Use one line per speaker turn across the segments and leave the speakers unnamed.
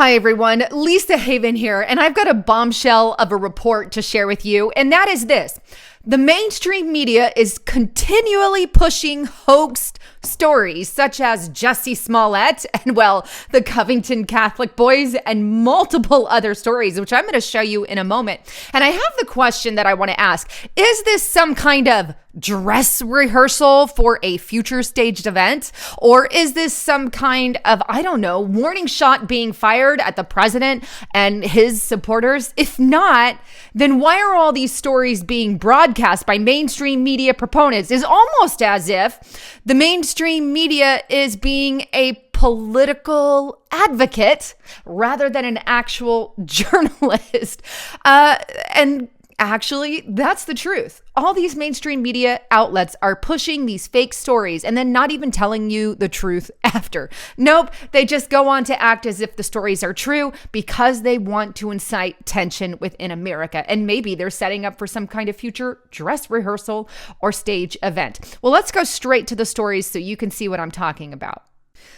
Hi, everyone. Lisa Haven here, and I've got a bombshell of a report to share with you, and that is this. The mainstream media is continually pushing hoaxed stories such as Jussie Smollett and, well, the Covington Catholic boys and multiple other stories, which I'm going to show you in a moment. And I have the question that I want to ask. Is this some kind of dress rehearsal for a future staged event? Or is this some kind of, warning shot being fired at the president and his supporters? If not, then why are all these stories being broadcast by mainstream media proponents? It's almost as if the mainstream media is being a political advocate rather than an actual journalist. And actually, that's the truth. All these mainstream media outlets are pushing these fake stories and then not even telling you the truth after. Nope, they just go on to act as if the stories are true because they want to incite tension within America. And maybe they're setting up for some kind of future dress rehearsal or stage event. Well, let's go straight to the stories so you can see what I'm talking about.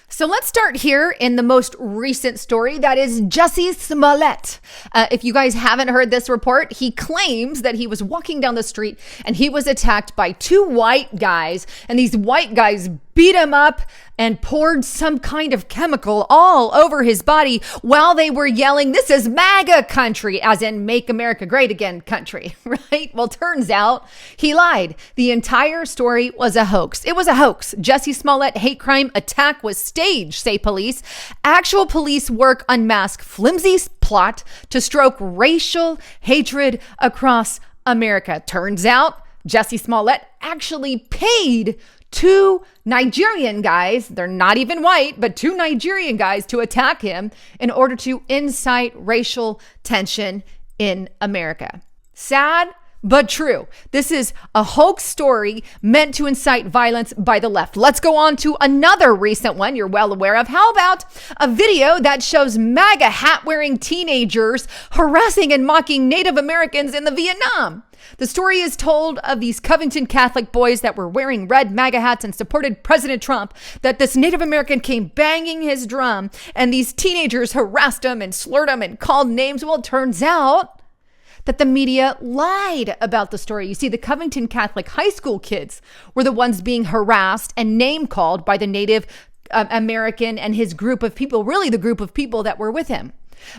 So let's start here in the most recent story, that is Jussie Smollett. If you guys haven't heard this report, he claims that he was walking down the street and he was attacked by two white guys, and these white guys beat him up and poured some kind of chemical all over his body while they were yelling, "This is MAGA country," as in Make America Great Again country, right? Well, turns out he lied. The entire story was a hoax. It was a hoax. Jussie Smollett hate crime attack was staged, say police. Actual police work unmask flimsy plot to stroke racial hatred across America. Turns out Jussie Smollett actually paid two Nigerian guys, they're not even white, but two Nigerian guys to attack him in order to incite racial tension in America. Sad, but true. This is a hoax story meant to incite violence by the left. Let's go on to another recent one you're well aware of. How about a video that shows MAGA hat-wearing teenagers harassing and mocking Native Americans in the Vietnam? The story is told of these Covington Catholic boys that were wearing red MAGA hats and supported President Trump, that this Native American came banging his drum and these teenagers harassed him and slurred him and called names. Well, it turns out that the media lied about the story. You see, the Covington Catholic high school kids were the ones being harassed and name called by the Native American and his group of people, really the group of people that were with him.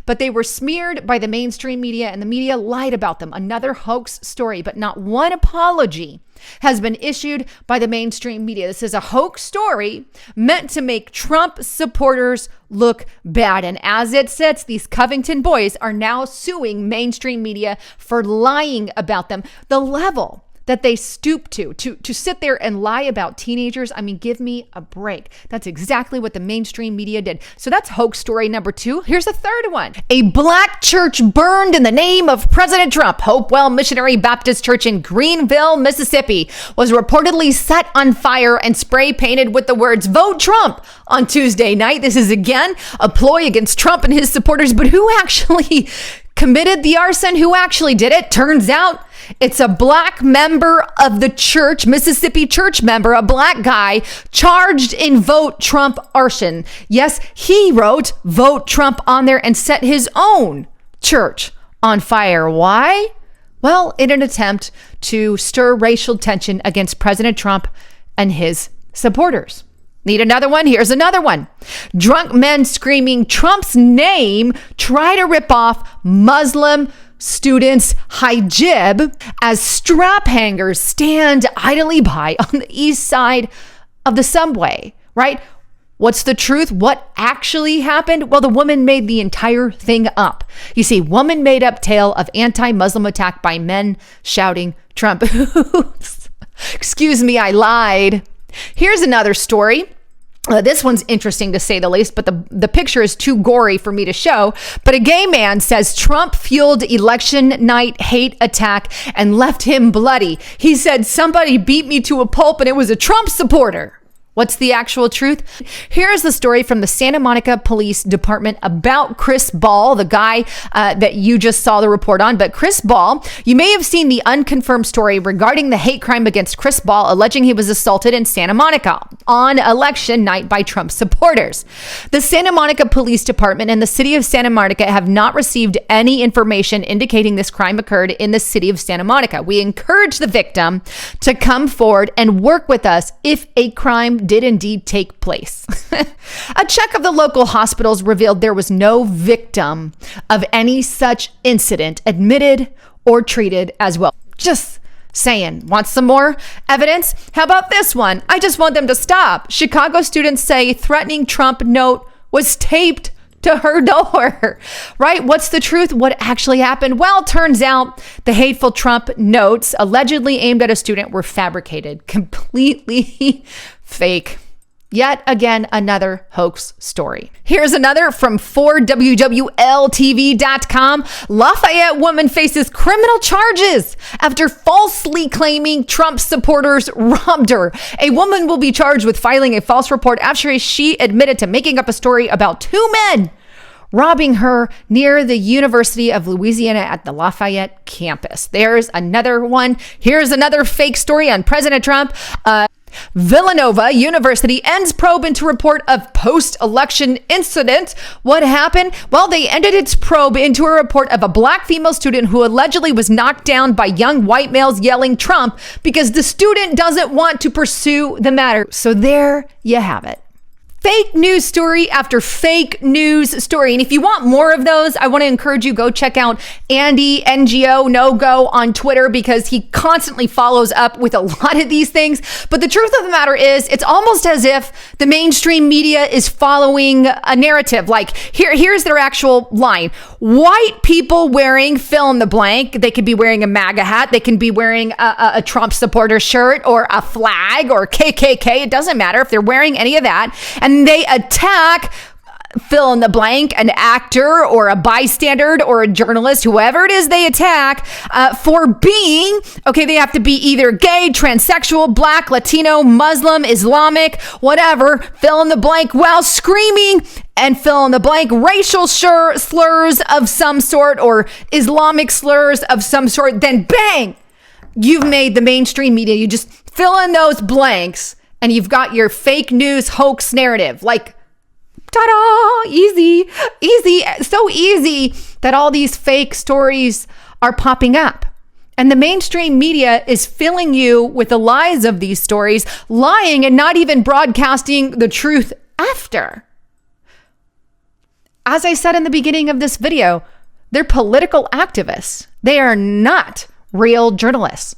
But they were smeared by the mainstream media and the media lied about them. Another hoax story, but not one apology has been issued by the mainstream media. This is a hoax story meant to make Trump supporters look bad. And as it sits, these Covington boys are now suing mainstream media for lying about them. The level that they stoop to sit there and lie about teenagers. I mean, give me a break. That's exactly what the mainstream media did. So that's hoax story number 2. Here's a third one. A black church burned in the name of President Trump. Hopewell Missionary Baptist Church in Greenville, Mississippi was reportedly set on fire and spray painted with the words "Vote Trump" on Tuesday night. This is again a ploy against Trump and his supporters, but who actually committed the arson? Who actually did it? Turns out it's a black member of the church, Mississippi church member, a black guy charged in Vote Trump arson. Yes, he wrote Vote Trump on there and set his own church on fire. Why? Well, in an attempt to stir racial tension against President Trump and his supporters. Need another one? Here's another one. Drunk men screaming Trump's name try to rip off Muslim students' hijab as strap hangers stand idly by on the east side of the subway, right? What's the truth? What actually happened? Well, the woman made the entire thing up. You see, woman made up tale of anti-Muslim attack by men shouting Trump. Excuse me, I lied. Here's another story. This one's interesting to say the least, but the picture is too gory for me to show. But a gay man says Trump fueled election night hate attack and left him bloody. He said, "Somebody beat me to a pulp and it was a Trump supporter." What's the actual truth? Here's the story from the Santa Monica Police Department about Chris Ball, the guy that you just saw the report on. But Chris Ball, you may have seen the unconfirmed story regarding the hate crime against Chris Ball, alleging he was assaulted in Santa Monica on election night by Trump supporters. The Santa Monica Police Department and the city of Santa Monica have not received any information indicating this crime occurred in the city of Santa Monica. We encourage the victim to come forward and work with us if a crime did indeed take place. A check of the local hospitals revealed there was no victim of any such incident admitted or treated as well. Just saying. Want some more evidence? How about this one? I just want them to stop. Chicago students say threatening Trump note was taped to her door, right? What's the truth? What actually happened? Well, turns out the hateful Trump notes allegedly aimed at a student were fabricated, completely fake. Yet again, another hoax story. Here's another from 4WWLTV.com. Lafayette woman faces criminal charges after falsely claiming Trump supporters robbed her. A woman will be charged with filing a false report after she admitted to making up a story about two men robbing her near the University of Louisiana at the Lafayette campus. There's another one. Here's another fake story on President Trump. Villanova University ends probe into report of post-election incident. What happened? Well, they ended its probe into a report of a black female student who allegedly was knocked down by young white males yelling Trump because the student doesn't want to pursue the matter. So there you have it. Fake news story after fake news story. And if you want more of those, I want to encourage you, go check out Andy NGO No Go on Twitter because he constantly follows up with a lot of these things. But the truth of the matter is, it's almost as if the mainstream media is following a narrative. Like here's their actual line. White people wearing fill in the blank. They could be wearing a MAGA hat. They can be wearing a Trump supporter shirt or a flag or KKK. It doesn't matter if they're wearing any of that. And they attack, fill in the blank, an actor or a bystander or a journalist, whoever it is they attack, for being, okay, they have to be either gay, transsexual, black, Latino, Muslim, Islamic, whatever, fill in the blank, while screaming and fill in the blank racial slurs of some sort or Islamic slurs of some sort. Then bang, you've made the mainstream media. You just fill in those blanks and you've got your fake news hoax narrative. Like, ta-da, easy, so easy that all these fake stories are popping up. And the mainstream media is filling you with the lies of these stories, lying and not even broadcasting the truth after. As I said in the beginning of this video, they're political activists. They are not real journalists.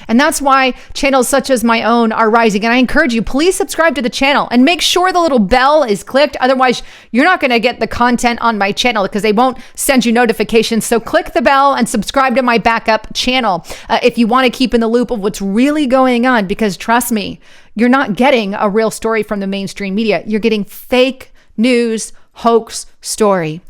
And that's why channels such as my own are rising. And I encourage you, please subscribe to the channel and make sure the little bell is clicked. Otherwise, you're not going to get the content on my channel because they won't send you notifications. So click the bell and subscribe to my backup channel if you want to keep in the loop of what's really going on. Because trust me, you're not getting a real story from the mainstream media. You're getting fake news, hoax story.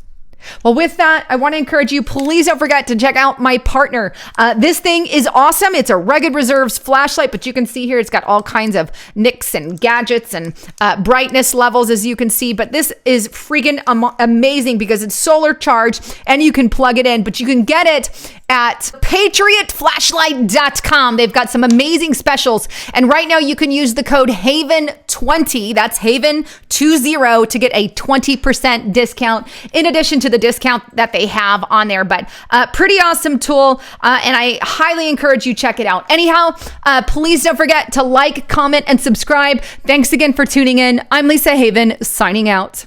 Well, with that, I want to encourage you, please don't forget to check out my partner. This thing is awesome. It's a Rugged Reserves flashlight, but you can see here, it's got all kinds of nicks and gadgets and brightness levels, as you can see. But this is freaking amazing because it's solar charged and you can plug it in, but you can get it at patriotflashlight.com. They've got some amazing specials. And right now you can use the code HAVEN20, that's HAVEN20, to get a 20% discount in addition to the discount that they have on there. But pretty awesome tool. And I highly encourage you check it out. Anyhow, please don't forget to like, comment, and subscribe. Thanks again for tuning in. I'm Lisa Haven, signing out.